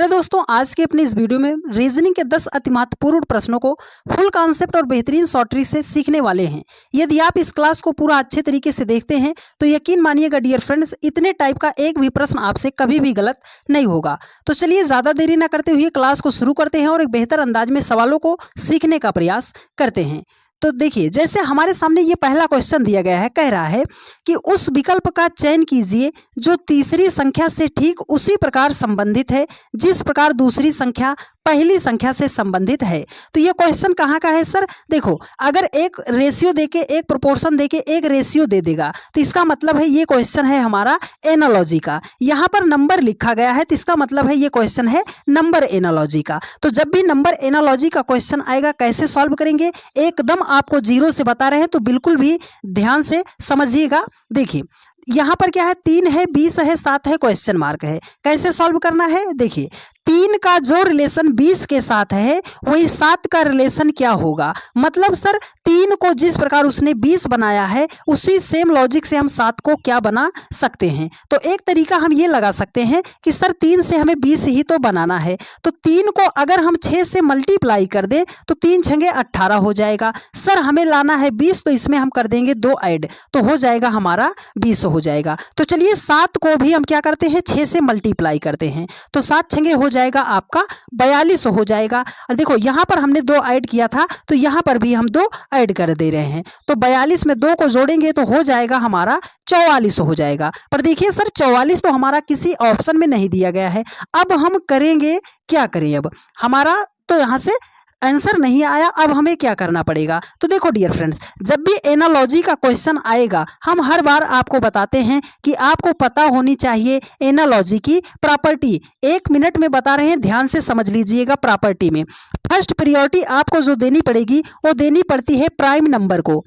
प्यारे दोस्तों, आज के अपने इस वीडियो में रीजनिंग के 10 अति महत्वपूर्ण प्रश्नों को फुल कॉन्सेप्ट और बेहतरीन शॉर्ट ट्रिक से सीखने वाले हैं। यदि आप इस क्लास को पूरा अच्छे तरीके से देखते हैं तो यकीन मानिएगा डियर फ्रेंड्स, इतने टाइप का एक भी प्रश्न आपसे कभी भी गलत नहीं होगा। तो चलिए ज़्यादा देरी ना करते हुए क्लास को शुरू करते हैं और एक बेहतर अंदाज में सवालों को सीखने का प्रयास करते हैं। तो देखिए, जैसे हमारे सामने ये पहला क्वेश्चन दिया गया है, कह रहा है कि उस विकल्प का चयन कीजिए जो तीसरी संख्या से ठीक उसी प्रकार संबंधित है जिस प्रकार दूसरी संख्या पहली संख्या से संबंधित है। तो ये क्वेश्चन कहाँ का है सर? देखो, अगर एक रेशियो देके, एक प्रोपोर्शन देके एक रेशियो दे देगा तो इसका मतलब है ये क्वेश्चन है हमारा एनालॉजी का। यहाँ पर नंबर लिखा गया है तो इसका मतलब है ये क्वेश्चन है नंबर एनालॉजी का। तो जब भी नंबर एनालॉजी का क्वेश्चन आएगा कैसे सॉल्व करेंगे, एकदम आपको जीरो से बता रहे हैं, तो बिल्कुल भी ध्यान से समझिएगा। देखिए यहाँ पर क्या है, 3 है, 20 है, 7 है, क्वेश्चन मार्क है। कैसे सॉल्व करना है? देखिए 3 का जो रिलेशन 20 के साथ है वही 7 का रिलेशन क्या होगा। मतलब सर 3 को जिस प्रकार उसने 20 बनाया है उसी सेम लॉजिक से हम 7 को क्या बना सकते हैं। तो एक तरीका हम ये लगा सकते हैं कि सर 3 से हमें 20 ही तो बनाना है, तो 3 को अगर हम 6 से मल्टीप्लाई कर दें तो 3 छंगे 18 हो जाएगा। सर हमें लाना है 20, तो इसमें हम कर देंगे 2 ऐड, तो हो जाएगा हमारा 20 हो जाएगा। तो चलिए 7 को भी हम क्या करते हैं, 6 से मल्टीप्लाई करते हैं, तो 7 छंगे हो जाएगा आपका 42 हो जाएगा। और देखो यहाँ पर हमने 2 ऐड किया था तो यहाँ पर भी हम 2 ऐड कर दे रहे हैं, तो 42 में 2 को जोड़ेंगे तो हो जाएगा हमारा 44 हो जाएगा। पर देखिए सर 44 तो हमारा किसी ऑप्शन में नहीं दिया गया है। अब हम करेंगे क्या करें, अब हमारा तो यहाँ से आंसर नहीं आया, अब हमें क्या करना पड़ेगा। तो देखो डियर फ्रेंड्स, जब भी एनालॉजी का क्वेश्चन आएगा हम हर बार आपको बताते हैं कि आपको पता होनी चाहिए एनालॉजी की प्रॉपर्टी। 1 मिनट में बता रहे हैं, ध्यान से समझ लीजिएगा। प्रॉपर्टी में फर्स्ट प्रायोरिटी आपको जो देनी पड़ेगी वो देनी पड़ती है प्राइम नंबर को।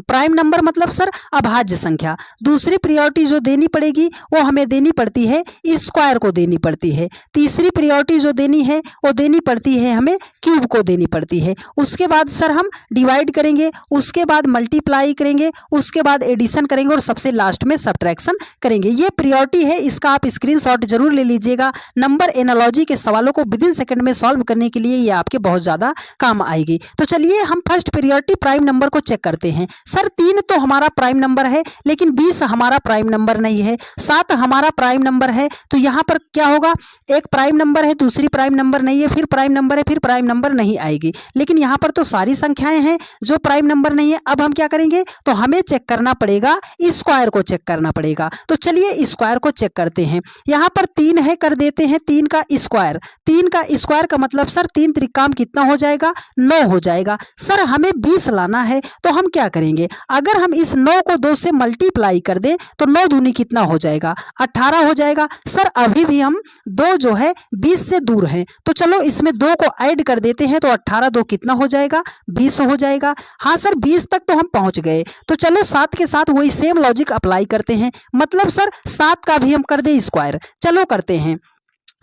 प्राइम नंबर मतलब सर अभाज्य संख्या। दूसरी प्रायोरिटी जो देनी पड़ेगी वो हमें देनी पड़ती है स्क्वायर को देनी पड़ती है। तीसरी प्रायोरिटी जो देनी है वो देनी पड़ती है हमें क्यूब को देनी पड़ती है। उसके बाद सर हम डिवाइड करेंगे, उसके बाद मल्टीप्लाई करेंगे, उसके बाद एडिशन करेंगे और सबसे लास्ट में सब्ट्रैक्शन करेंगे। ये प्रायोरिटी है, इसका आप स्क्रीनशॉट जरूर ले लीजिएगा। नंबर एनालॉजी के सवालों को विदिन सेकंड में सॉल्व करने के लिए ये आपके बहुत ज़्यादा काम आएगी। तो चलिए हम फर्स्ट प्रायोरिटी प्राइम नंबर को चेक करते हैं। सर 3 तो हमारा प्राइम नंबर है, लेकिन 20 हमारा प्राइम नंबर नहीं है। 7 हमारा प्राइम नंबर है, तो यहाँ पर क्या होगा, एक प्राइम नंबर है, दूसरी प्राइम नंबर नहीं है, फिर प्राइम नंबर है, फिर प्राइम नंबर नहीं आएगी। लेकिन यहाँ पर तो सारी संख्याएं हैं जो प्राइम नंबर नहीं है। अब हम क्या करेंगे, तो हमें चेक करना पड़ेगा, स्क्वायर को चेक करना पड़ेगा। तो चलिए स्क्वायर को चेक करते हैं। यहाँ पर 3 है, कर देते हैं 3 का स्क्वायर। 3 का स्क्वायर का मतलब सर 3 त्रिकाम कितना हो जाएगा, 9 हो जाएगा। सर हमें 20 लाना है, तो हम क्या करेंगे, अगर हम इस 9 को 2 से मल्टीप्लाई कर दें तो 9 दूनी कितना हो जाएगा, 18 हो जाएगा। सर अभी भी हम 2 जो है 20 से दूर हैं, तो चलो इसमें 2 को ऐड कर देते हैं, तो 18 2 कितना हो जाएगा, 20 हो जाएगा। हाँ सर 20 तक तो हम पहुंच गए। तो चलो 7 के साथ वही सेम लॉजिक अप्लाई करते हैं। मतलब सर 7 का भी हम कर दें स्क्वायर। चलो करते हैं,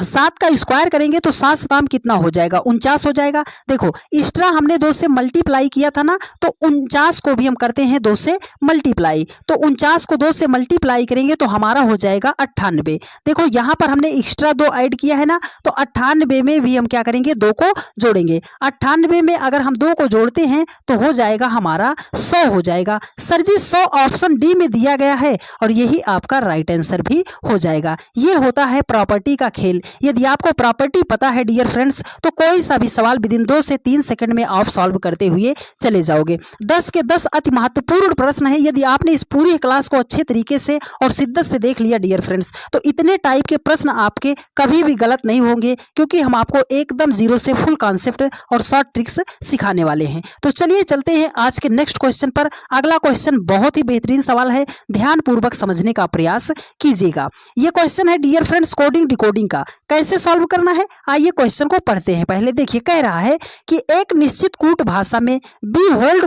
7 का स्क्वायर करेंगे तो 7 7 कितना हो जाएगा, 49 हो जाएगा। देखो एक्स्ट्रा हमने 2 से मल्टीप्लाई किया था ना, तो 49 को भी हम करते हैं 2 से मल्टीप्लाई। तो 49 को 2 से मल्टीप्लाई करेंगे तो हमारा हो जाएगा 98। देखो यहाँ पर हमने एक्स्ट्रा 2 ऐड किया है ना, तो 98 में भी हम क्या करेंगे, 2 को जोड़ेंगे। 98 में अगर हम 2 को जोड़ते हैं तो हो जाएगा हमारा 100 हो जाएगा। सर जी 100 ऑप्शन डी में दिया गया है और यही आपका राइट आंसर भी हो जाएगा। ये होता है प्रॉपर्टी का खेल। यदि आपको प्रॉपर्टी पता है डियर फ्रेंड्स, तो कोई सा भी सवाल विदिन 2 से 3 सेकंड में आप सॉल्व करते हुए चले जाओगे। 10 के 10 अति महत्वपूर्ण प्रश्न है। यदि आपने इस पूरी क्लास को अच्छे तरीके से और शिद्दत से देख लिया डियर फ्रेंड्स, तो इतने टाइप के प्रश्न आपके कभी भी गलत नहीं होंगे, क्योंकि हम आपको एकदम जीरो से फुल कॉन्सेप्ट और शॉर्ट ट्रिक्स सिखाने वाले हैं। तो चलिए चलते हैं आज के नेक्स्ट क्वेश्चन पर। अगला क्वेश्चन बहुत ही बेहतरीन सवाल है, ध्यान पूर्वक समझने का प्रयास कीजिएगा। यह क्वेश्चन है डियर फ्रेंड्स कोडिंग डिकोडिंग का। कैसे सॉल्व करना है, आइए क्वेश्चन को पढ़ते हैं। पहले देखिए, कह रहा है कि एक निश्चित कूट भाषा में बी होल्ड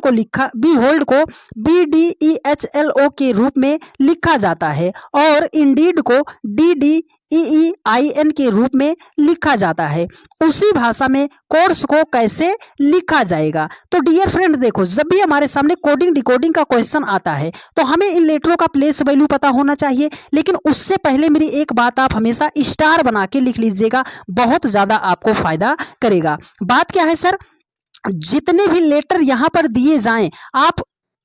को BDEHLO के रूप में लिखा जाता है और इंडीड को DDEND EEIN के रूप में लिखा जाता है, उसी भाषा में कोर्स को कैसे लिखा जाएगा। तो डियर फ्रेंड देखो, जब भी हमारे सामने कोडिंग डिकोडिंग का क्वेश्चन आता है तो हमें इन लेटरों का प्लेस वैल्यू पता होना चाहिए, लेकिन उससे पहले मेरी एक बात आप हमेशा स्टार बना के लिख लीजिएगा, बहुत ज्यादा आपको फायदा करेगा। बात क्या है सर, जितने भी लेटर यहां पर दिए जाएं आप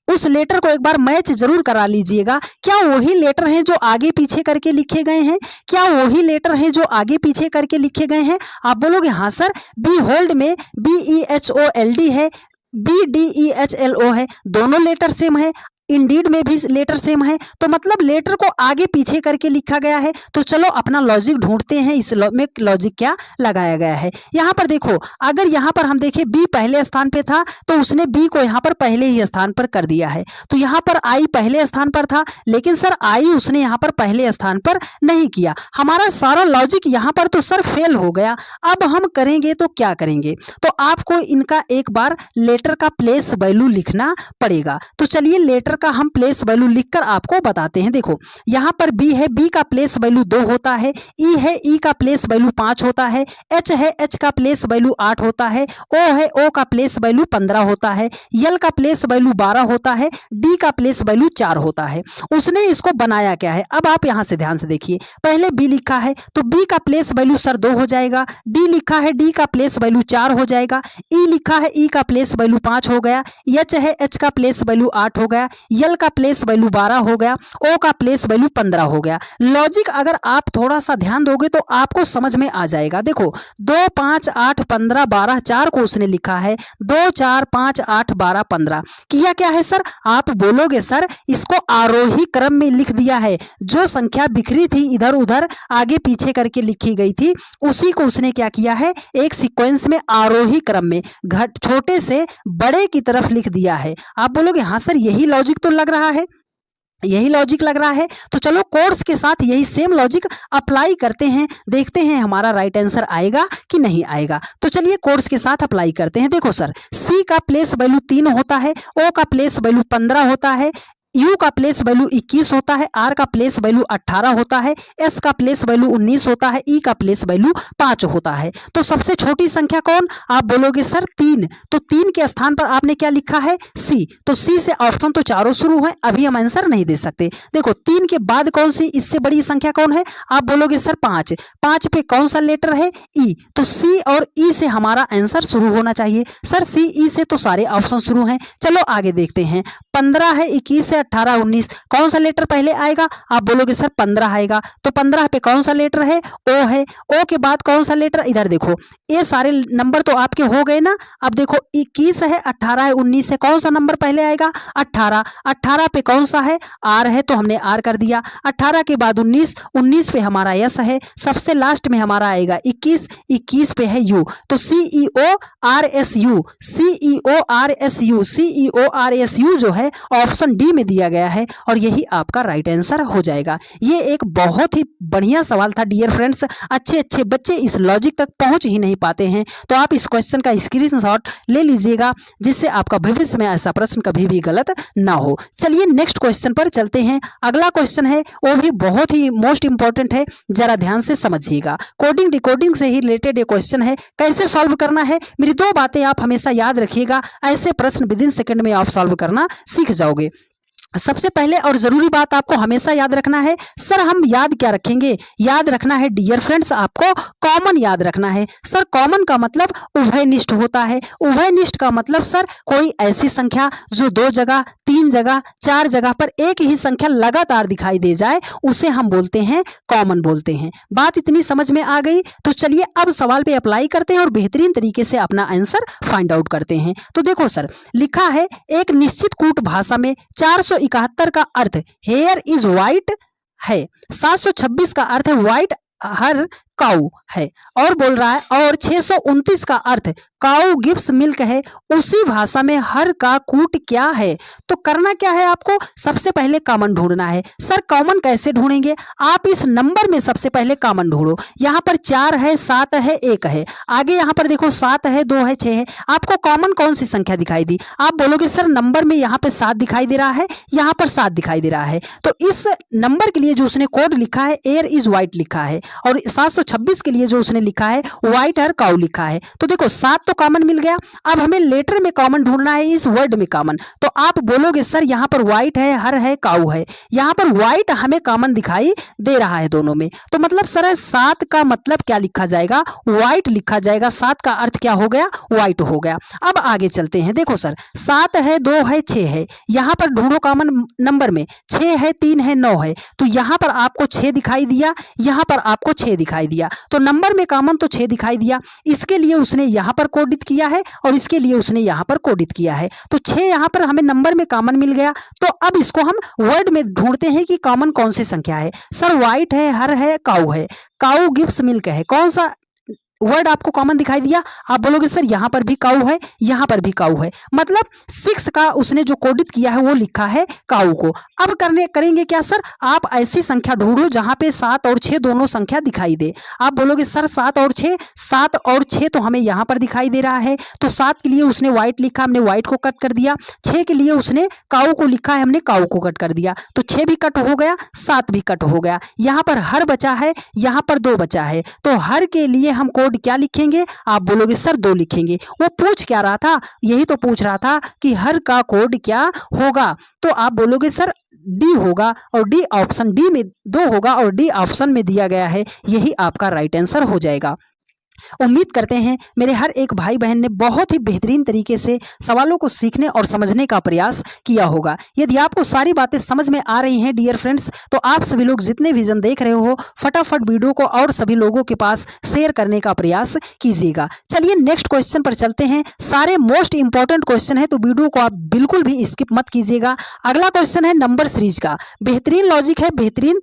उस लेटर को एक बार मैच जरूर करा लीजिएगा। क्या वही लेटर हैं जो आगे पीछे करके लिखे गए हैं? क्या वही लेटर हैं जो आगे पीछे करके लिखे गए हैं? आप बोलोगे हाँ सर, बी होल्ड में BEHOLD है, BDEHLO है, दोनों लेटर सेम है, इंडीड में भी लेटर सेम है, तो मतलब लेटर को आगे पीछे करके लिखा गया है। तो चलो अपना लॉजिक ढूंढते हैं, इस में लॉजिक क्या लगाया गया है। यहाँ पर देखो, अगर यहाँ पर हम देखें बी पहले स्थान पे था तो उसने बी को यहाँ पर पहले ही स्थान पर कर दिया है। तो यहाँ पर आई पहले स्थान पर था, लेकिन सर आई उसने यहाँ पर पहले स्थान पर नहीं किया। हमारा सारा लॉजिक यहाँ पर तो सर फेल हो गया। अब हम करेंगे तो क्या करेंगे, तो आपको इनका एक बार लेटर का प्लेस वैल्यू लिखना पड़ेगा। तो चलिए लेटर का हम प्लेस वैल्यू लिखकर आपको बताते हैं। देखो यहां पर बी है, बी का प्लेस वैल्यू 2 होता है, ई है, ई का प्लेस वैल्यू 5 होता है, एच है, एच का प्लेस वैल्यू 8 होता है, ओ है, ओ का प्लेस वैल्यू 15 होता है, यल का प्लेस वैल्यू 12 होता है, डी का प्लेस वैल्यू 4 होता है। उसने इसको बनाया क्या है, अब आप यहां से ध्यान से देखिए, पहले बी लिखा है तो बी का प्लेस वैल्यू सर 2 हो जाएगा, डी लिखा है, डी का प्लेस वैल्यू 4 हो जाएगा, ई लिखा है, ई का प्लेस वैल्यू 5 हो गया, एच है, एच का प्लेस वैल्यू 8 हो गया, यल का प्लेस वैल्यू 12 हो गया, ओ का प्लेस वैल्यू 15 हो गया। लॉजिक अगर आप थोड़ा सा ध्यान दोगे तो आपको समझ में आ जाएगा। देखो 2 5 8 15 12 4 को उसने लिखा है, 2 4 5 8 12 15 किया क्या है सर, आप बोलोगे सर इसको आरोही क्रम में लिख दिया है। जो संख्या बिखरी थी इधर उधर आगे पीछे करके लिखी गई थी, उसी को उसने क्या किया है, एक सीक्वेंस में आरोही क्रम में छोटे से बड़े की तरफ लिख दिया है। आप बोलोगे हाँ सर यही लॉजिक तो लग रहा है, यही लॉजिक लग रहा है। तो चलो कोर्स के साथ यही सेम लॉजिक अप्लाई करते हैं, देखते हैं हमारा राइट आंसर आएगा कि नहीं आएगा। तो चलिए कोर्स के साथ अप्लाई करते हैं। देखो सर, सी का प्लेस वैल्यू 3 होता है, ओ का प्लेस वैल्यू 15 होता है, यू का प्लेस वैल्यू 21 होता है, आर का प्लेस वैल्यू 18 होता है, एस का प्लेस वैल्यू 19 होता है, ई का प्लेस वैल्यू 5 होता है। तो सबसे छोटी संख्या कौन, आप बोलोगे सर 3, तो 3 के स्थान पर आपने क्या लिखा है, सी। तो सी से ऑप्शन तो चारों शुरू है, अभी हम आंसर नहीं दे सकते। देखो 3 के बाद कौन सी इससे बड़ी संख्या कौन है, आप बोलोगे सर 5, 5 पे कौन सा लेटर है, ई। तो सी और ई से हमारा आंसर शुरू होना चाहिए। सर सी ई से तो सारे ऑप्शन शुरू हैं, चलो आगे देखते हैं। 15 है, 21 से 18 19, कौन सा लेटर पहले आएगा, आप बोलोगे सर 15 आएगा। तो 15 पे कौन सा लेटर है, ओ है। ओ के बाद कौन सा लेटर, इधर देखो ये सारे नंबर तो आपके हो गए ना। अब देखो 21 है, 18 है, 19 है, कौन सा नंबर पहले आएगा, 18। 18 पे कौन सा है, आर है, तो हमने आर कर दिया। 18 के बाद 19, 19 पे हमारा यस है, सबसे लास्ट में हमारा आएगा 21, 21 पे है यू। तो CEORSU, CEORSU, CEORSU जो है ऑप्शन डी में दिया गया है और यही आपका राइट आंसर हो जाएगा। ये एक बहुत ही बढ़िया सवाल था डियर फ्रेंड्स, अच्छे अच्छे बच्चे इस लॉजिक तक पहुंच ही नहीं पाते हैं। तो आप इस क्वेश्चन का स्क्रीनशॉट ले लीजिएगा, जिससे आपका भविष्य में ऐसा प्रश्न कभी भी गलत ना हो। चलिए नेक्स्ट क्वेश्चन पर चलते हैं। अगला क्वेश्चन है वो भी बहुत ही मोस्ट इंपॉर्टेंट है, जरा ध्यान से समझिएगा। कोडिंग डिकोडिंग से ही रिलेटेड ये क्वेश्चन है, कैसे सॉल्व करना है, मेरी 2 बातें आप हमेशा याद रखिएगा, ऐसे प्रश्न विदिन सेकंड में आप सॉल्व करना सीख जाओगे। सबसे पहले और जरूरी बात आपको हमेशा याद रखना है, सर हम याद क्या रखेंगे, याद रखना है डियर फ्रेंड्स आपको कॉमन याद रखना है। सर कॉमन का मतलब उभयनिष्ठ होता है। उभयनिष्ठ का मतलब सर कोई ऐसी संख्या जो 2 जगह 3 जगह 4 जगह पर एक ही संख्या लगातार दिखाई दे जाए, उसे हम बोलते हैं कॉमन बोलते हैं। बात इतनी समझ में आ गई, तो चलिए अब सवाल पे अप्लाई करते हैं और बेहतरीन तरीके से अपना आंसर फाइंड आउट करते हैं। तो देखो सर लिखा है, एक निश्चित कूट भाषा में 471 का अर्थ हेयर इज व्हाइट है, 726 का अर्थ है व्हाइट हर काऊ है, और बोल रहा है और 629 का अर्थ काऊ गिव्स मिल्क है, उसी भाषा में हर का कूट क्या है। तो करना क्या है आपको, सबसे पहले कॉमन ढूंढना है। सर कॉमन कैसे ढूंढेंगे, आप इस नंबर में सबसे पहले कॉमन ढूंढो। यहाँ पर 4 है, 7 है, 1 है, आगे यहाँ पर देखो 7 है, 2 है, 6 है। आपको कॉमन कौन सी संख्या दिखाई दी, आप बोलोगे सर नंबर में यहाँ पे 7 दिखाई दे रहा है, यहाँ पर 7 दिखाई दे रहा है। तो इस नंबर के लिए जो उसने कोड लिखा है एयर इज व्हाइट लिखा है, और 726 के लिए जो उसने लिखा है व्हाइट हर काऊ लिखा है। तो देखो 7 तो कॉमन मिल गया। अब हमें लेटर में कॉमन ढूंढना है, इस वर्ड में कॉमन। तो आप बोलोगे सर यहाँ पर व्हाइट है, हर है, काऊ है, यहाँ पर व्हाइट हमें कॉमन दिखाई दे रहा है दोनों में। तो मतलब सर 7 का मतलब क्या लिखा जाएगा, व्हाइट लिखा जाएगा। 7 का अर्थ क्या हो गया, व्हाइट हो गया। अब आगे चलते हैं, देखो सर 7 है, 2 है, 6 है, यहाँ पर ढूंढो कॉमन नंबर में। 6 है, 3 है, 9 है, तो यहाँ पर आपको 6 दिखाई दिया, यहाँ पर आपको 6 दिखाई दिया। तो नंबर में कॉमन तो 6 दिखाई दिया, इसके लिए उसने यहाँ पर कोडित किया है और इसके लिए उसने यहाँ पर कोडित किया है। तो 6 यहाँ पर हमें नंबर में कॉमन मिल गया। तो अब इसको हम वर्ड में ढूंढते हैं कि कॉमन कौन सी संख्या है। सर व्हाइट है, हर है, काऊ है, काऊ गिव्स मिल्क है, कौन सा वर्ड आपको कॉमन दिखाई दिया। आप बोलोगे सर यहाँ पर भी काऊ है, यहाँ पर भी काऊ है, मतलब 6 का उसने जो कोडित किया है वो लिखा है काऊ को। अब करेंगे क्या सर, आप ऐसी संख्या ढूंढो जहां पे 7 और 6 दोनों संख्या दिखाई दे। आप बोलोगे सर 7 और 6, 7 और 6 तो हमें यहाँ पर दिखाई दे रहा है, तो 7 के लिए उसने व्हाइट लिखा, हमने व्हाइट को कट कर दिया। 6 के लिए उसने काऊ को लिखा है, हमने काऊ को कट कर दिया। तो 6 भी कट हो गया, 7 भी कट हो गया। यहाँ पर हर बचा है, यहाँ पर 2 बचा है, तो हर के लिए हम कोड क्या लिखेंगे, आप बोलोगे सर 2 लिखेंगे। वो पूछ क्या रहा था, यही तो पूछ रहा था कि हर का कोड क्या होगा। तो आप बोलोगे सर डी होगा, और डी ऑप्शन, डी में 2 होगा और डी ऑप्शन में दिया गया है, यही आपका राइट आंसर हो जाएगा। उम्मीद करते हैं मेरे हर एक भाई बहन ने बहुत ही बेहतरीन तरीके से सवालों को सीखने और समझने का प्रयास किया होगा। यदि आपको सारी बातें समझ में आ रही हैं डियर फ्रेंड्स, तो आप सभी लोग जितने विजन देख रहे हो फटाफट वीडियो को और सभी लोगों के पास शेयर करने का प्रयास कीजिएगा। चलिए नेक्स्ट क्वेश्चन पर चलते हैं। सारे मोस्ट इंपॉर्टेंट क्वेश्चन है, तो वीडियो को आप बिल्कुल भी स्किप मत कीजिएगा। अगला क्वेश्चन है नंबर सीरीज का, बेहतरीन लॉजिक है, बेहतरीन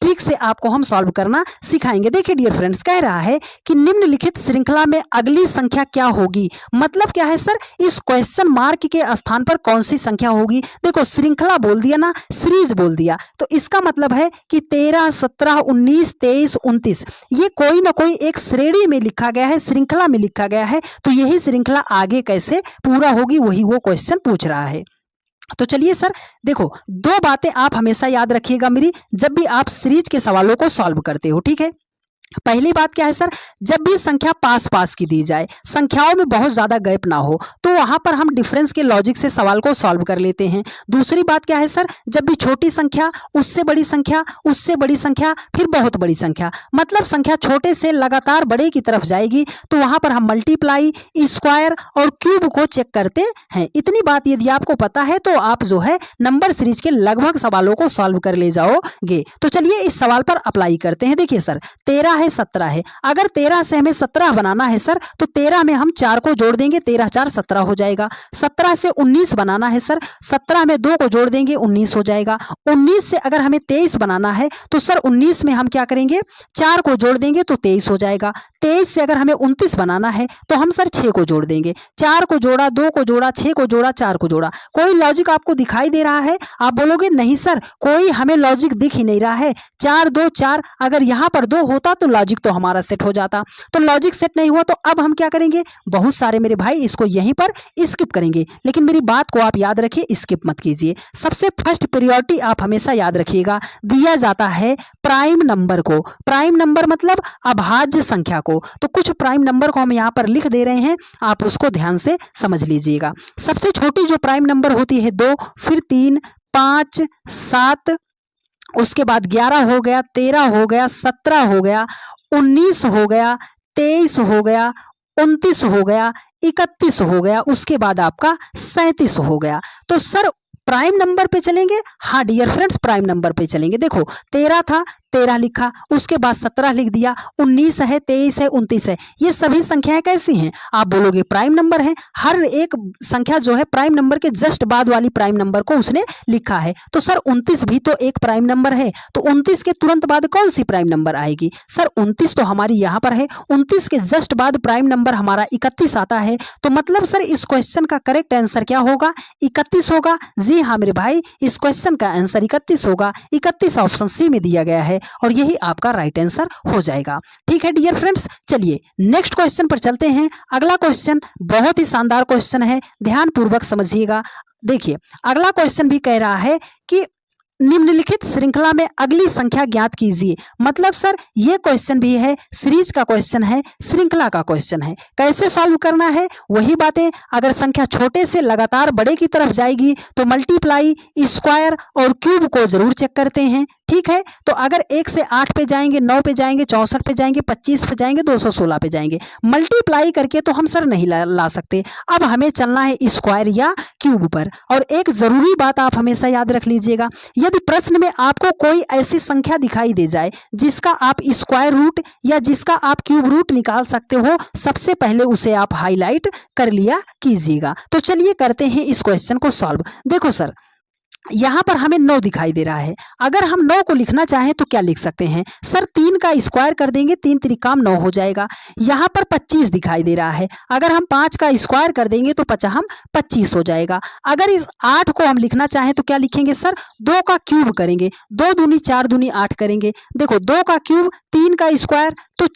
ट्रिक से आपको हम सॉल्व करना सिखाएंगे। देखिए डियर फ्रेंड्स, कह रहा है कि निम्नलिखित श्रृंखला में अगली संख्या क्या होगी। मतलब क्या है सर, इस क्वेश्चन मार्क के स्थान पर कौन सी संख्या होगी। देखो श्रृंखला बोल दिया ना, सीरीज बोल दिया, तो इसका मतलब है कि 13, 17, 19, 23, 29 ये कोई ना कोई एक श्रेणी में लिखा गया है, श्रृंखला में लिखा गया है। तो यही श्रृंखला आगे कैसे पूरा होगी, वही वो क्वेश्चन पूछ रहा है। तो चलिए सर देखो, 2 बातें आप हमेशा याद रखिएगा मेरी, जब भी आप सीरीज के सवालों को सॉल्व करते हो, ठीक है। पहली बात क्या है सर, जब भी संख्या पास पास की दी जाए, संख्याओं में बहुत ज्यादा गैप ना हो, तो वहां पर हम डिफरेंस के लॉजिक से सवाल को सॉल्व कर लेते हैं। दूसरी बात क्या है सर, जब भी छोटी संख्या, उससे बड़ी संख्या, उससे बड़ी संख्या, फिर बहुत बड़ी संख्या, मतलब संख्या छोटे से लगातार बड़े की तरफ जाएगी, तो वहां पर हम मल्टीप्लाई, स्क्वायर और क्यूब को चेक करते हैं। इतनी बात यदि आपको पता है तो आप जो है नंबर सीरीज के लगभग सवालों को सॉल्व कर ले जाओगे। तो चलिए इस सवाल पर अप्लाई करते हैं। देखिए सर 13 है, 17 है, अगर 13 से हमें 17 बनाना है सर, तो 13 में हम 4 को जोड़ देंगे, 13 4 17 हो जाएगा। 17 से 19 बनाना है सर, 17 में 2 को जोड़ देंगे, 19 हो जाएगा। 19 से अगर हमें 23 बनाना है तो सर 19 में हम क्या करेंगे, 4 को जोड़ देंगे तो 23 हो जाएगा। 23 से अगर हमें 29 बनाना है तो हम सर 6 को जोड़ देंगे, 4 को जोड़ा, 2 को जोड़ा, 6 को जोड़ा, 4 को जोड़ा। कोई लॉजिक आपको दिखाई दे रहा है, आप बोलोगे नहीं सर कोई हमें लॉजिक दिख ही नहीं रहा है। 4 2 4, अगर यहाँ पर 2 होता तो लॉजिक तो हमारा सेट हो जाता, तो लॉजिक सेट नहीं हुआ। तो अब हम क्या करेंगे, बहुत सारे मेरे भाई इसको यहीं पर स्किप करेंगे, लेकिन मेरी बात को आप याद रखिए, स्किप मत कीजिए। सबसे फर्स्ट प्रायोरिटी आप हमेशा याद रखिएगा, दिया जाता है प्राइम नंबर को। प्राइम नंबर मतलब अभाज्य संख्या को। तो कुछ प्राइम नंबर को हम यहाँ पर लिख दे रहे हैं, आप उसको ध्यान से समझ लीजिएगा। सबसे छोटी जो प्राइम नंबर होती है 2, फिर 3, 5, 7, उसके बाद 11 हो गया, 13 हो गया, 17 हो गया, 19 हो गया, 23 हो गया, 29 हो गया, 31 हो गया, उसके बाद आपका 37 हो गया। तो सर प्राइम नंबर पे चलेंगे, हाँ डियर फ्रेंड्स प्राइम नंबर पे चलेंगे। देखो 13 था 13 लिखा, उसके बाद 17 लिख दिया, 19 है, 23 है, 29 है। ये सभी संख्याएं कैसी हैं? आप बोलोगे प्राइम नंबर है। हर एक संख्या जो है प्राइम नंबर के जस्ट बाद वाली प्राइम नंबर को उसने लिखा है। तो सर 29 भी तो एक प्राइम नंबर है, तो 29 के तुरंत बाद कौन सी प्राइम नंबर आएगी? सर 29 तो हमारी यहाँ पर है, 29 के जस्ट बाद प्राइम नंबर हमारा 31 आता है। तो मतलब सर इस क्वेश्चन का करेक्ट आंसर क्या होगा? 31 होगा। जी हाँ मेरे भाई, इस क्वेश्चन का आंसर 31 होगा। 31 ऑप्शन सी में दिया गया है और यही आपका राइट आंसर हो जाएगा। ठीक है डियर फ्रेंड्स, चलिए नेक्स्ट क्वेश्चन पर चलते हैं। अगला क्वेश्चन बहुत ही शानदार क्वेश्चन है, ध्यान पूर्वक समझिएगा। देखिए अगला क्वेश्चन भी कह रहा है कि निम्नलिखित श्रृंखला में अगली संख्या ज्ञात कीजिए। मतलब सर ये क्वेश्चन भी है, सीरीज का क्वेश्चन है, श्रृंखला का क्वेश्चन है। कैसे सॉल्व करना है? वही बातें, अगर संख्या छोटे से लगातार बड़े की तरफ जाएगी तो मल्टीप्लाई, स्क्वायर और क्यूब को जरूर चेक करते हैं। ठीक है, तो अगर 1 से 8 पे जाएंगे, 9 पे जाएंगे, 64 पे जाएंगे, 25 पे जाएंगे, 216 पे जाएंगे, मल्टीप्लाई करके तो हम सर नहीं ला सकते। अब हमें चलना है स्क्वायर या क्यूब पर। और एक जरूरी बात आप हमेशा याद रख लीजिएगा, यदि प्रश्न में आपको कोई ऐसी संख्या दिखाई दे जाए जिसका आप स्क्वायर रूट या जिसका आप क्यूब रूट निकाल सकते हो, सबसे पहले उसे आप हाईलाइट कर लिया कीजिएगा। तो चलिए करते हैं इस क्वेश्चन को सॉल्व। देखो सर यहाँ पर हमें 9 दिखाई दे रहा है। अगर हम 9 को लिखना चाहें तो क्या लिख सकते हैं? सर 3 का स्क्वायर कर देंगे, 3 त्रिकाम 9 हो जाएगा। यहाँ पर 25 दिखाई दे रहा है, अगर हम 5 का स्क्वायर कर देंगे तो 25 हो जाएगा। अगर इस 8 को हम लिखना चाहें तो क्या लिखेंगे सर? 2 का क्यूब करेंगे, 2 दूनी 4 दूनी 8 करेंगे। देखो 2 का क्यूब, 3 का स्क्वायर, तो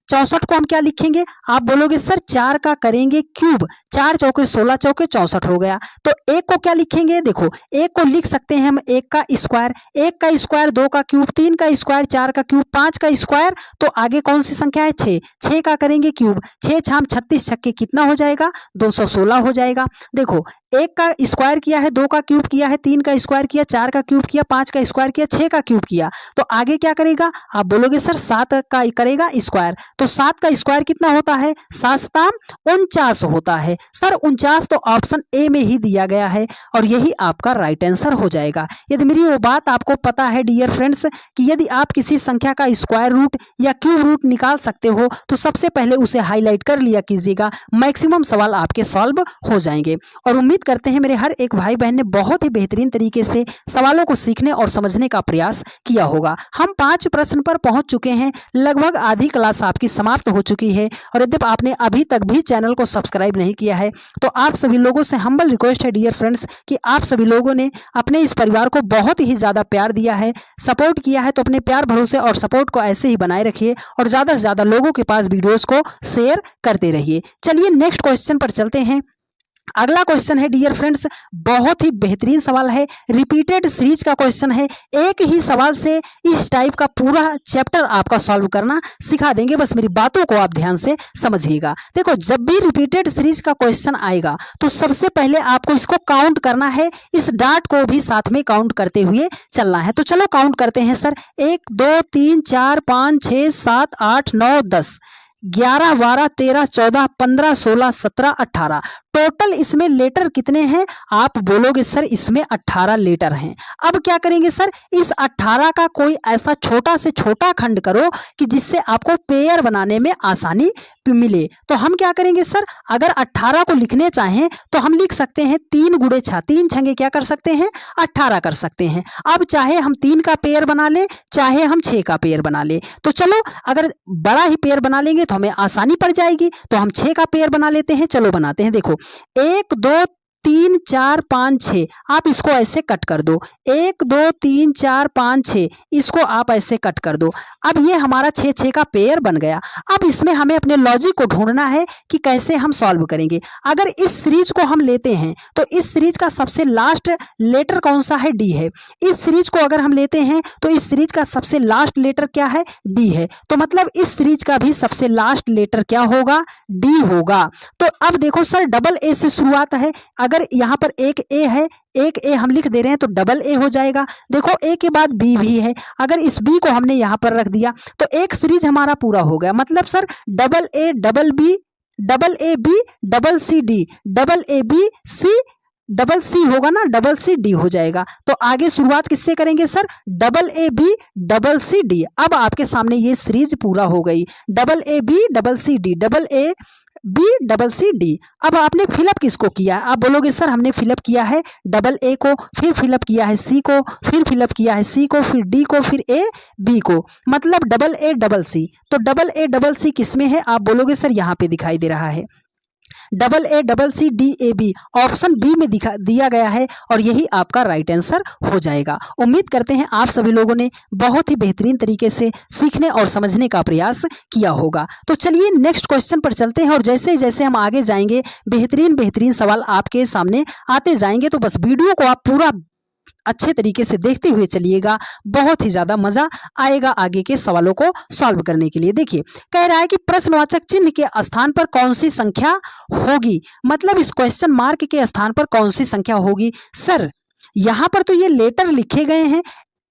64 को हम क्या लिखेंगे? आप बोलोगे सर 4 का करेंगे क्यूब, 4 चौके 16 चौके 64 हो गया। तो 1 को क्या लिखेंगे? देखो 1 को लिख सकते हैं हम 1 का स्क्वायर, 1 का स्क्वायर 2 का क्यूब, 3 का स्क्वायर 4 का क्यूब, 5 का स्क्वायर, तो आगे कौन सी संख्या है? 6, 6 का करेंगे क्यूब, 6 छाम 36 छक्के कितना हो जाएगा? 216 हो जाएगा। देखो 1 का स्क्वायर किया है, 2 का क्यूब किया है, 3 का स्क्वायर किया, 4 का क्यूब किया, 5 का स्क्वायर किया, 6 का क्यूब किया, तो आगे क्या करेगा? आप बोलोगे सर 7 का करेगा स्क्वायर, तो 7 का स्क्वायर कितना होता है? 7 सताम 49 होता है। सर 49 तो ऑप्शन ए में ही दिया गया है और यही आपका राइट आंसर हो जाएगा। यदि मेरी वो बात आपको पता है डियर फ्रेंड्स कि यदि आप किसी संख्या का स्क्वायर रूट या क्यूब रूट निकाल सकते हो तो सबसे पहले उसे हाईलाइट कर लिया कीजिएगा, मैक्सिमम सवाल आपके सॉल्व हो जाएंगे। और उम्मीद करते हैं मेरे हर एक भाई बहन ने बहुत ही बेहतरीन तरीके से सवालों को सीखने और समझने का प्रयास किया होगा। हम 5 प्रश्न पर पहुंच चुके हैं, लगभग आधी क्लास आपकी समाप्त हो चुकी है। और यदि आपने अभी तक भी चैनल को सब्सक्राइब नहीं किया है तो आप सभी लोगों से हम्बल रिक्वेस्ट है डियर फ्रेंड्स कि आप सभी लोगों ने अपने इस परिवार को बहुत ही ज़्यादा प्यार दिया है, सपोर्ट किया है, तो अपने प्यार भरोसे और सपोर्ट को ऐसे ही बनाए रखिए और ज़्यादा से ज़्यादा लोगों के पास वीडियोज़ को शेयर करते रहिए। चलिए नेक्स्ट क्वेश्चन पर चलते हैं। अगला क्वेश्चन है डियर फ्रेंड्स, बहुत ही बेहतरीन सवाल है, रिपीटेड सीरीज का क्वेश्चन है। एक ही सवाल से इस टाइप का पूरा चैप्टर आपका सॉल्व करना सिखा देंगे, बस मेरी बातों को आप ध्यान से समझिएगा। देखो जब भी रिपीटेड सीरीज का क्वेश्चन आएगा तो सबसे पहले आपको इसको काउंट करना है, इस डाट को भी साथ में काउंट करते हुए चलना है। तो चलो काउंट करते हैं सर, 1 2 3 4 5 6 7 8 9 10 11 12 13 14 15 16 17 18 टोटल इसमें लेटर कितने हैं? आप बोलोगे सर इसमें 18 लेटर हैं। अब क्या करेंगे सर, इस 18 का कोई ऐसा छोटा से छोटा खंड करो कि जिससे आपको पेयर बनाने में आसानी मिले। तो हम क्या करेंगे सर, अगर 18 को लिखने चाहें तो हम लिख सकते हैं 3 गुणे 6, 3 छंगे क्या कर सकते हैं? 18 कर सकते हैं। अब चाहे हम 3 का पेयर बना ले, चाहे हम 6 का पेयर बना ले, तो चलो अगर बड़ा ही पेयर बना लेंगे तो हमें आसानी पड़ जाएगी, तो हम 6 का पेयर बना लेते हैं। चलो बनाते हैं। देखो 1 2 3 4 5 6, आप इसको ऐसे कट कर दो, 1 2 3 4 5 6, इसको आप ऐसे कट कर दो। अब ये हमारा 6 का पेयर बन गया। अब इसमें हमें अपने लॉजिक को ढूंढना है कि कैसे हम सॉल्व करेंगे। अगर इस सीरीज को हम लेते हैं तो इस सीरीज का सबसे लास्ट लेटर कौन सा है? डी है। इस सीरीज को अगर हम लेते हैं तो इस सीरीज का सबसे लास्ट लेटर क्या है? डी है। तो मतलब इस सीरीज का भी सबसे लास्ट लेटर क्या होगा? डी होगा। तो अब देखो सर डबल ए से शुरुआत है, अगर यहाँ पर एक ए है, एक ए हम लिख दे रहे हैं तो डबल ए हो जाएगा। देखो ए के बाद बी भी है, अगर इस बी को हमने यहाँ पर रख दिया तो एक सीरीज हमारा पूरा हो गया। मतलब sir double A double B, double A B, double C D, double A B C double C होगा ना, डबल सी डी हो जाएगा। तो आगे शुरुआत किससे करेंगे sir, double A B double C D. अब आपके सामने ये सीरीज पूरा हो गई, double A B double C D, double A B double C D. अब आपने फिलअप किसको किया है, आप बोलोगे सर हमने फिलअप किया है डबल ए को, फिर फिलअप किया है सी को, फिर फिलअप किया है सी को, फिर डी को, फिर ए बी को, मतलब डबल ए डबल सी। तो डबल ए डबल सी किस में है, आप बोलोगे सर यहाँ पे दिखाई दे रहा है, double A double C D A B, option B में दिया गया है और यही आपका राइट आंसर हो जाएगा। उम्मीद करते हैं आप सभी लोगों ने बहुत ही बेहतरीन तरीके से सीखने और समझने का प्रयास किया होगा। तो चलिए नेक्स्ट क्वेश्चन पर चलते हैं और जैसे जैसे हम आगे जाएंगे बेहतरीन बेहतरीन सवाल आपके सामने आते जाएंगे। तो बस वीडियो को आप पूरा अच्छे तरीके से देखते हुए चलिएगा, बहुत ही ज्यादा मजा आएगा आगे के सवालों को सॉल्व करने के लिए। देखिए कह रहा है कि प्रश्नवाचक चिन्ह के स्थान पर कौन सी संख्या होगी, मतलब इस क्वेश्चन मार्क के स्थान पर कौन सी संख्या होगी। सर यहाँ पर तो ये लेटर लिखे गए हैं,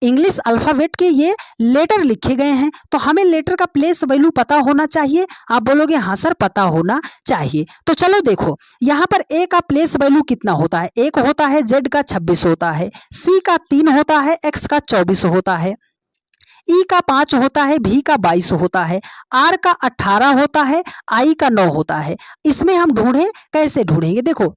इंग्लिश अल्फाबेट के ये लेटर लिखे गए हैं, तो हमें लेटर का प्लेस वैल्यू पता होना चाहिए। आप बोलोगे हाँ सर पता होना चाहिए। तो चलो देखो यहाँ पर ए का प्लेस वैल्यू कितना होता है, एक होता है, जेड का 26 होता है, सी का 3 होता है, एक्स का 24 होता है, ई का 5 होता है, भी का 22 होता है, आर का 18 होता है, आई का 9 होता है। इसमें हम ढूंढें, कैसे ढूंढेंगे, देखो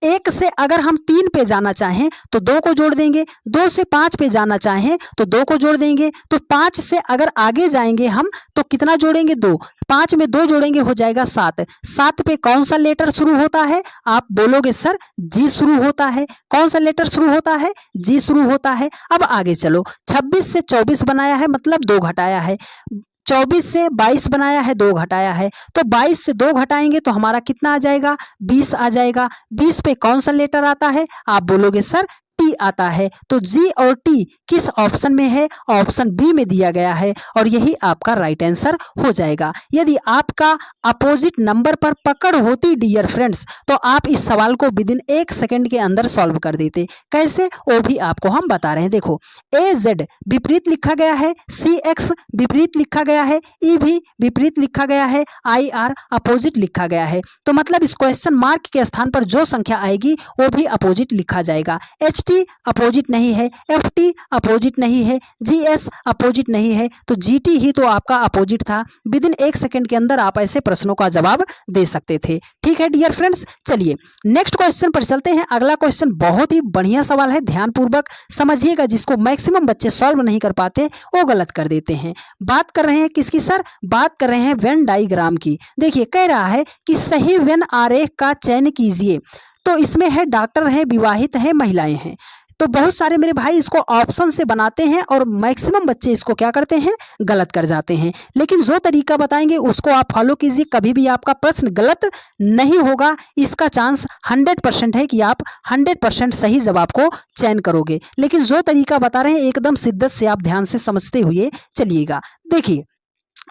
एक से अगर हम 3 पे जाना चाहें तो 2 को जोड़ देंगे, 2 से 5 पे जाना चाहें तो 2 को जोड़ देंगे, तो 5 से अगर आगे जाएंगे हम तो कितना जोड़ेंगे, 2, 5 में 2 जोड़ेंगे हो जाएगा 7। 7 पे कौन सा लेटर शुरू होता है, आप बोलोगे सर जी शुरू होता है। कौन सा लेटर शुरू होता है, जी शुरू होता है। अब आगे चलो, 26 से 24 बनाया है मतलब 2 घटाया है, 24 से 22 बनाया है 2 घटाया है, तो 22 से 2 घटाएंगे तो हमारा कितना आ जाएगा, 20 आ जाएगा। 20 पे कौन सा लेटर आता है, आप बोलोगे सर टी आता है। तो जी और टी किस ऑप्शन में है, ऑप्शन बी में दिया गया है और यही आपका राइट आंसर हो जाएगा। यदि आपका अपोजिट नंबर पर पकड़ होती डियर फ्रेंड्स तो आप इस सवाल को विदिन 1 सेकंड के अंदर सॉल्व कर देते। कैसे, वो भी आपको हम बता रहे हैं। देखो ए जेड विपरीत लिखा गया है, सी एक्स विपरीत लिखा गया है, ई भी विपरीत लिखा गया है, आई आर अपोजिट लिखा गया है। तो मतलब इस क्वेश्चन मार्क के स्थान पर जो संख्या आएगी वो भी अपोजिट लिखा जाएगा। एच टी अपोजिट नहीं है, एफ टी अपोजिट नहीं है, जी एस अपोजिट नहीं है, तो जी टी ही तो आपका अपोजिट था। विदिन 1 सेकंड के अंदर आप ऐसे प्रश्नों का जवाब दे सकते थे। ठीक है डियर फ्रेंड्स, चलिए नेक्स्ट क्वेश्चन पर चलते हैं। अगला क्वेश्चन बहुत ही बढ़िया सवाल है, ध्यानपूर्वक समझिएगा। जिसको मैक्सिमम बच्चे सॉल्व नहीं कर पाते वो गलत कर देते हैं। बात कर रहे हैं किसकी सर, बात कर रहे हैं वेन डायग्राम की। देखिए कह रहा है कि सही वेन आरेख का चयन कीजिए। तो इसमें है डॉक्टर है, विवाहित है, महिलाएं हैं। तो बहुत सारे मेरे भाई इसको ऑप्शन से बनाते हैं और मैक्सिमम बच्चे इसको क्या करते हैं, गलत कर जाते हैं। लेकिन जो तरीका बताएंगे उसको आप फॉलो कीजिए, कभी भी आपका प्रश्न गलत नहीं होगा। इसका चांस 100% है कि आप 100% सही जवाब को चयन करोगे। लेकिन जो तरीका बता रहे हैं एकदम शिद्दत से आप ध्यान से समझते हुए चलिएगा। देखिए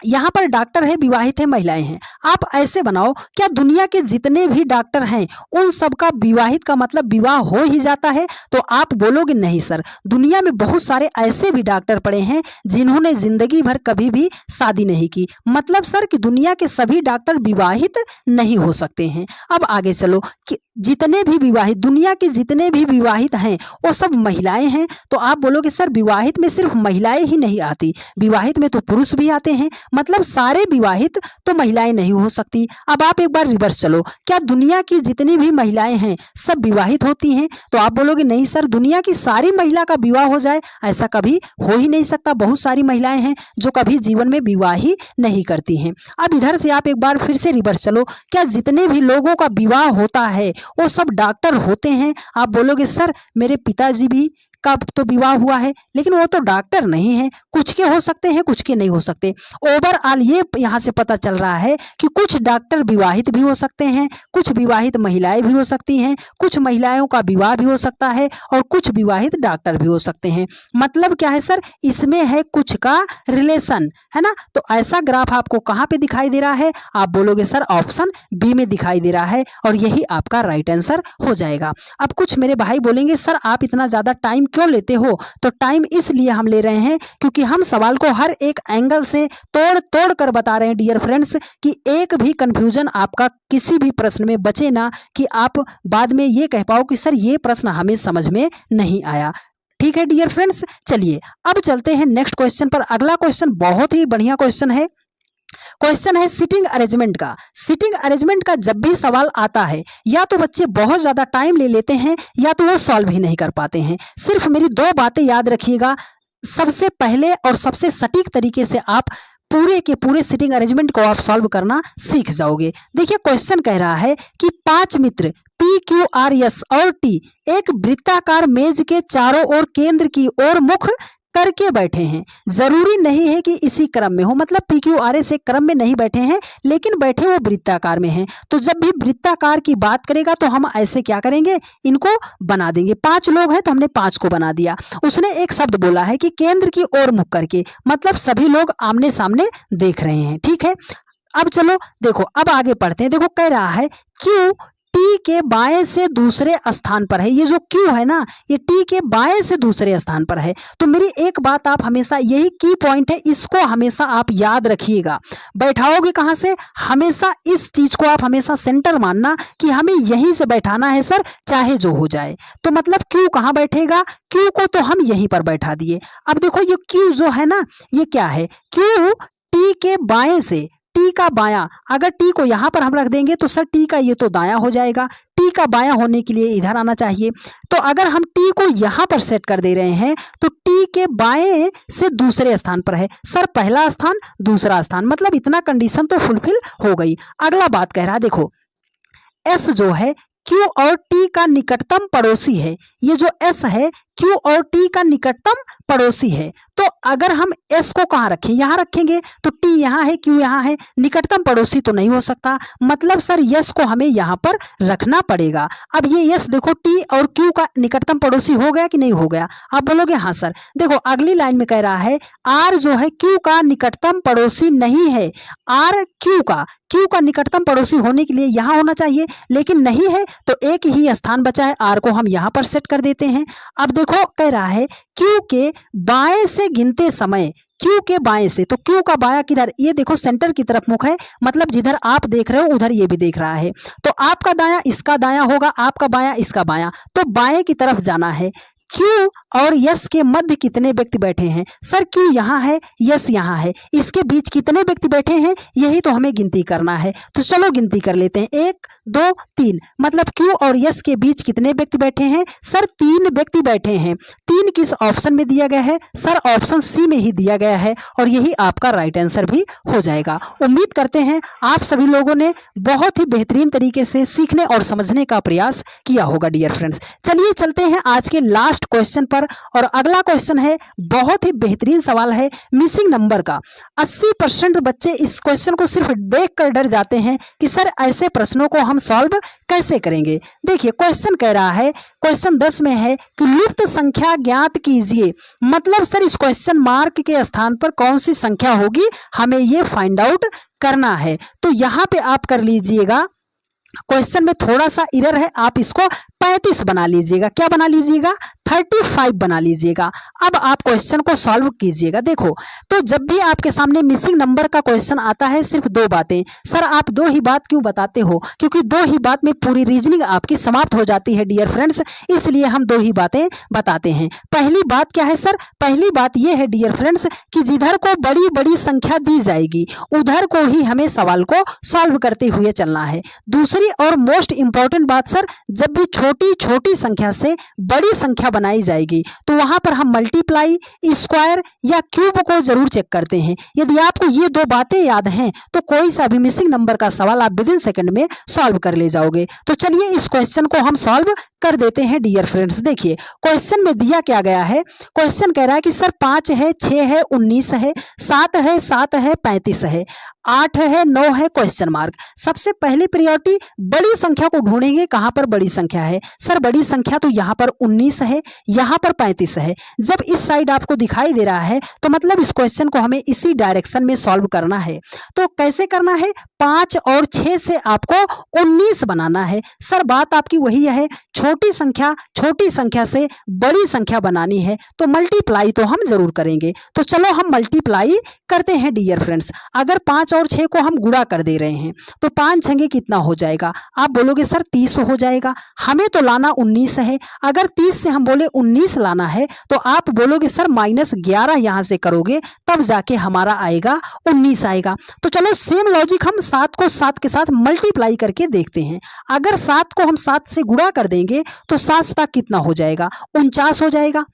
यहाँ पर डॉक्टर है, विवाहित है, महिलाएं हैं। आप ऐसे बनाओ, क्या दुनिया के जितने भी डॉक्टर हैं उन सबका विवाहित का मतलब विवाह हो ही जाता है? तो आप बोलोगे नहीं सर, दुनिया में बहुत सारे ऐसे भी डॉक्टर पड़े हैं जिन्होंने जिंदगी भर कभी भी शादी नहीं की। मतलब सर कि दुनिया के सभी डॉक्टर विवाहित नहीं हो सकते हैं। अब आगे चलो कि जितने भी विवाहित, दुनिया के जितने भी विवाहित हैं वो सब महिलाएं हैं। तो आप बोलोगे सर विवाहित में सिर्फ महिलाएं ही नहीं आती, विवाहित में तो पुरुष भी आते हैं, मतलब सारे विवाहित तो महिलाएं नहीं हो सकती। अब आप एक बार रिवर्स चलो, क्या दुनिया की जितनी भी महिलाएं हैं सब विवाहित होती हैं? तो आप बोलोगे नहीं सर, दुनिया की सारी महिला का विवाह हो जाए ऐसा कभी हो ही नहीं सकता। बहुत सारी महिलाएं हैं जो कभी जीवन में विवाह ही नहीं करती हैं। अब इधर से आप एक बार फिर से रिवर्स चलो, क्या जितने भी लोगों का विवाह होता है वो सब डॉक्टर होते हैं? आप बोलोगे सर मेरे पिताजी भी का तो विवाह हुआ है लेकिन वो तो डॉक्टर नहीं है। कुछ के हो सकते हैं, कुछ के नहीं हो सकते। ओवरऑल ये यहाँ से पता चल रहा है कि कुछ डॉक्टर विवाहित भी हो सकते हैं, कुछ विवाहित महिलाएं भी हो सकती हैं, कुछ महिलाओं का विवाह भी हो सकता है और कुछ विवाहित डॉक्टर भी हो सकते हैं। मतलब क्या है सर, इसमें है कुछ का रिलेशन, है ना। तो ऐसा ग्राफ आपको कहाँ पे दिखाई दे रहा है? आप बोलोगे सर ऑप्शन बी में दिखाई दे रहा है और यही आपका राइट आंसर हो जाएगा। अब कुछ मेरे भाई बोलेंगे सर आप इतना ज्यादा टाइम क्यों लेते हो? तो टाइम इसलिए हम ले रहे हैं क्योंकि हम सवाल को हर एक एंगल से तोड़ तोड़ कर बता रहे हैं डियर फ्रेंड्स, कि एक भी कंफ्यूजन आपका किसी भी प्रश्न में बचे ना, कि आप बाद में ये कह पाओ कि सर ये प्रश्न हमें समझ में नहीं आया। ठीक है डियर फ्रेंड्स, चलिए अब चलते हैं नेक्स्ट क्वेश्चन पर। अगला क्वेश्चन बहुत ही बढ़िया क्वेश्चन है। क्वेश्चन है सिटिंग अरेंजमेंट का। सिटिंग अरेंजमेंट का जब भी सवाल आता है, या तो बच्चे बहुत ज्यादा टाइम ले लेते हैं या तो वो सॉल्व ही नहीं कर पाते हैं। सिर्फ मेरी दो बातें याद रखिएगा, सबसे पहले और सबसे सटीक तरीके से आप पूरे के पूरे सिटिंग अरेंजमेंट को आप सॉल्व करना सीख जाओगे। देखिए क्वेश्चन कह रहा है कि 5 मित्र पी क्यू आर एस और टी एक वृत्ताकार मेज के चारों ओर केंद्र की ओर मुख करके बैठे हैं। जरूरी नहीं है कि इसी क्रम में हो, मतलब पी क्यू आर एस एक क्रम में नहीं बैठे हैं, लेकिन बैठे वो वृत्ताकार में हैं। तो जब भी वृत्ताकार की बात करेगा तो हम ऐसे क्या करेंगे, इनको बना देंगे। 5 लोग हैं तो हमने 5 को बना दिया। उसने एक शब्द बोला है कि केंद्र की ओर मुख करके, मतलब सभी लोग आमने सामने देख रहे हैं। ठीक है, अब चलो देखो अब आगे पढ़ते हैं। देखो कह रहा है क्यू टी के बाएं से दूसरे स्थान पर है। ये जो क्यू है ना, ये टी के बाएं से दूसरे स्थान पर है। तो मेरी एक बात आप हमेशा, यही की पॉइंट है, इसको हमेशा आप याद रखिएगा। बैठाओगे कहां से, हमेशा इस चीज को आप हमेशा सेंटर मानना कि हमें यहीं से बैठाना है सर, चाहे जो हो जाए। तो मतलब क्यू कहां बैठेगा, क्यू को तो हम यहीं पर बैठा दिए। अब देखो ये क्यू जो है ना, ये क्या है, क्यू टी के बाएं से, टी का बायां, अगर टी को यहां पर हम रख देंगे तो सर टी का ये तो दायां हो जाएगा। टी का बायां होने के लिए इधर आना चाहिए। तो अगर हम टी को यहां पर सेट कर दे रहे हैं तो टी के बाएं से दूसरे स्थान पर है। सर पहला स्थान दूसरा स्थान, मतलब इतना कंडीशन तो फुलफिल हो गई। अगला बात कह रहा है, देखो एस जो है क्यू और टी का निकटतम पड़ोसी है। ये जो एस है क्यू और टी का निकटतम पड़ोसी है। तो अगर हम एस को कहाँ रखें, यहाँ रखेंगे, तो टी यहाँ है क्यू यहाँ है, निकटतम पड़ोसी तो नहीं हो सकता, मतलब सर यस को हमें यहाँ पर रखना पड़ेगा। अब ये यस देखो टी और क्यू का निकटतम पड़ोसी हो गया कि नहीं हो गया, आप बोलोगे हाँ सर। देखो अगली लाइन में कह रहा है आर जो है क्यू का निकटतम पड़ोसी नहीं है। आर क्यू का निकटतम पड़ोसी होने के लिए यहाँ होना चाहिए, लेकिन नहीं है, तो एक ही स्थान बचा है, आर को हम यहाँ पर सेट कर देते हैं। अब देखो कह रहा है क्यू के बाएं से गिनते समय, क्यू के बाएं से, तो क्यू का बायां किधर, ये देखो सेंटर की तरफ मुख है, मतलब जिधर आप देख रहे हो उधर ये भी देख रहा है। तो आपका दायां इसका दायां होगा, आपका बायां इसका बायां, तो बाएं की तरफ जाना है। क्यू और यस के मध्य कितने व्यक्ति बैठे हैं, सर क्यू यहाँ है यस यहाँ है, इसके बीच कितने व्यक्ति बैठे हैं, यही तो हमें गिनती करना है। तो चलो गिनती कर लेते हैं, 1 2 3, मतलब क्यू और यस के बीच कितने व्यक्ति बैठे हैं, सर 3 व्यक्ति बैठे हैं। 3 किस ऑप्शन में दिया गया है, सर ऑप्शन सी में ही दिया गया है, और यही आपका राइट आंसर भी हो जाएगा। उम्मीद करते हैं आप सभी लोगों ने बहुत ही बेहतरीन तरीके से सीखने और समझने का प्रयास किया होगा डियर फ्रेंड्स। चलिए चलते हैं आज के लास्ट क्वेश्चन पर, और अगला क्वेश्चन है बहुत ही बेहतरीन सवाल है मिसिंग नंबर का। 80% बच्चे इस क्वेश्चन को सिर्फ देखकर डर जाते हैं कि सर ऐसे प्रश्नों को हम सॉल्व कैसे करेंगे। देखिए क्वेश्चन कह रहा है, क्वेश्चन 10 में है कि लुप्त संख्या ज्ञात कीजिए, मतलब सर इस क्वेश्चन मार्क के स्थान पर कौन सी संख्या होगी हमें ये फाइंड आउट करना है। तो यहां पे आप कर लीजिएगा, क्वेश्चन में थोड़ा सा एरर है, आप इसको 35 बना लीजिएगा। क्या बना लीजिएगा, 35 बना लीजिएगा। अब आप क्वेश्चन को सॉल्व कीजिएगा। देखो तो जब भी आपके सामने मिसिंग नंबर का क्वेश्चन आता है, सिर्फ 2 बातें, सर आप 2 ही बात क्यों बताते हो, क्योंकि 2 ही बात में पूरी रीजनिंग आपकी समाप्त हो जाती है डियर फ्रेंड्स, इसलिए हम 2 ही बातें बताते हैं। पहली बात क्या है सर, पहली बात यह है डियर फ्रेंड्स कि जिधर को बड़ी बड़ी संख्या दी जाएगी उधर को ही हमें सवाल को सॉल्व करते हुए चलना है। दूसरी और मोस्ट इंपॉर्टेंट बात सर, जब भी छोटी छोटी संख्या से बड़ी संख्या बनाई जाएगी तो वहां पर हम मल्टीप्लाई, स्क्वायर या क्यूब को जरूर चेक करते हैं। यदि आपको ये 2 बातें याद हैं तो कोई सा भी मिसिंग नंबर का सवाल आप विदिन सेकंड में सॉल्व कर ले जाओगे। तो चलिए इस क्वेश्चन को हम सॉल्व कर देते हैं डियर फ्रेंड्स। देखिए क्वेश्चन में दिया क्या गया है, क्वेश्चन कह रहा है कि सर 5 है, 6 है, 19 है, 7 है, 7 है, 35 है, 8 है, 9 है, क्वेश्चन मार्क। सबसे पहली प्रायोरिटी बड़ी संख्या को ढूंढेंगे, कहां पर बड़ी संख्या है, सर बड़ी संख्या तो यहां पर 19 है, यहां पर 35 है। जब इस साइड आपको दिखाई दे रहा है तो मतलब इस क्वेश्चन को हमें इसी डायरेक्शन में सॉल्व करना है। तो कैसे करना है, 5 और 6 से आपको 19 बनाना है। सर बात आपकी वही है, छोटी संख्या से बड़ी संख्या बनानी है तो मल्टीप्लाई तो हम जरूर करेंगे। तो चलो हम मल्टीप्लाई करते हैं डियर फ्रेंड्स। अगर 5 और 6 को हम गुणा कर दे रहे हैं तो 5 छंगे कितना हो जाएगा? आप बोलोगे सर 30 हो जाएगा। हमें तो लाना 19 है। अगर 30 से हम बोले 19 लाना है तो आप बोलोगे सर -11 यहाँ से करोगे तब जाके हमारा आएगा 19 आएगा। तो चलो सेम लॉजिक हम 7 को 7 के साथ मल्टीप्लाई करके देखते हैं। अगर 7 को हम 7 से गुणा कर देंगे तो 7 तक कितना हो जाएगा? 49 हो जाएगा।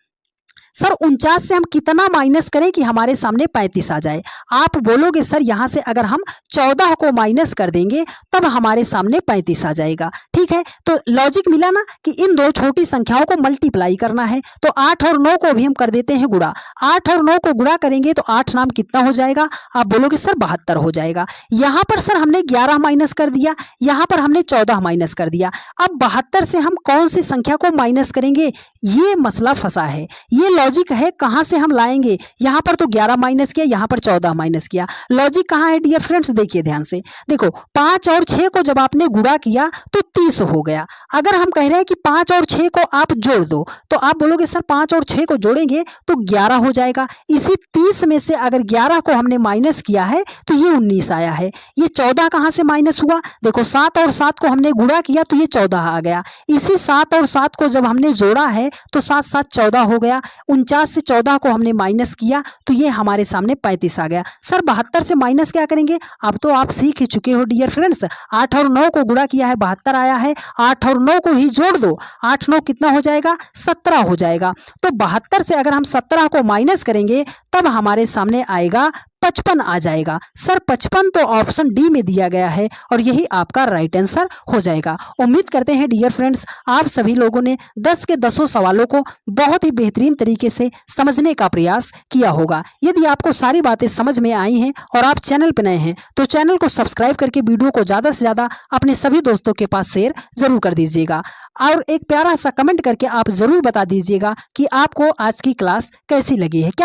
सर 49 से हम कितना माइनस करें कि हमारे सामने 35 आ जाए? आप बोलोगे सर यहाँ से अगर हम 14 को माइनस कर देंगे तब हमारे सामने 35 आ जाएगा। ठीक है, तो लॉजिक मिला ना कि इन दो छोटी संख्याओं को मल्टीप्लाई करना है। तो 8 और 9 को भी हम कर देते हैं गुणा। 8 और 9 को गुणा करेंगे तो 8 नाम कितना हो जाएगा? आप बोलोगे सर 72 हो जाएगा। यहाँ पर सर हमने 11 माइनस कर दिया, यहाँ पर हमने 14 माइनस कर दिया। अब 72 से हम कौन सी संख्या को माइनस करेंगे? ये मसला फंसा है। ये लॉजिक है, कहां से हम लाएंगे? यहां पर तो 11 माइनस किया, यहां पर 14 माइनस किया। लॉजिक कहां है डियर फ्रेंड्स? देखिए ध्यान से, देखो 5 और 6 को जब आपने गुणा किया तो 30 हो गया। अगर हम कह रहे हैं कि 5 और 6 को आप जोड़ दो तो आप बोलोगे सर 5 और 6 को जोड़ेंगे तो 11 हो जाएगा। इसी 30 में से अगर 11 को हमने माइनस किया है तो ये 19 आया है। ये 14 कहां से माइनस हुआ? देखो 7 और 7 को हमने गुणा किया तो ये 14 आ गया। इसी 7 और 7 को जब हमने जोड़ा है तो 7 7 14 हो गया। 49 से 14 को हमने माइनस किया तो ये हमारे सामने 35 आ गया। सर 72 से माइनस क्या करेंगे? अब तो आप सीख ही चुके हो डियर फ्रेंड्स। 8 और 9 को गुणा किया है, 72 आया है। 8 और 9 को ही जोड़ दो, 8 9 कितना हो जाएगा? 17 हो जाएगा। तो 72 से अगर हम 17 को माइनस करेंगे तब हमारे सामने आएगा 55 आ जाएगा। सर 55 तो ऑप्शन डी में दिया गया है और यही आपका राइट आंसर हो जाएगा। उम्मीद करते हैं डियर फ्रेंड्स आप सभी लोगों ने 10 के 10 सवालों को बहुत ही बेहतरीन तरीके से समझने का प्रयास किया होगा। यदि आपको सारी बातें समझ में आई हैं और आप चैनल पर नए हैं तो चैनल को सब्सक्राइब करके वीडियो को ज़्यादा से ज़्यादा अपने सभी दोस्तों के पास शेयर जरूर कर दीजिएगा और एक प्यारा सा कमेंट करके आप जरूर बता दीजिएगा कि आपको आज की क्लास कैसी लगी है। क्या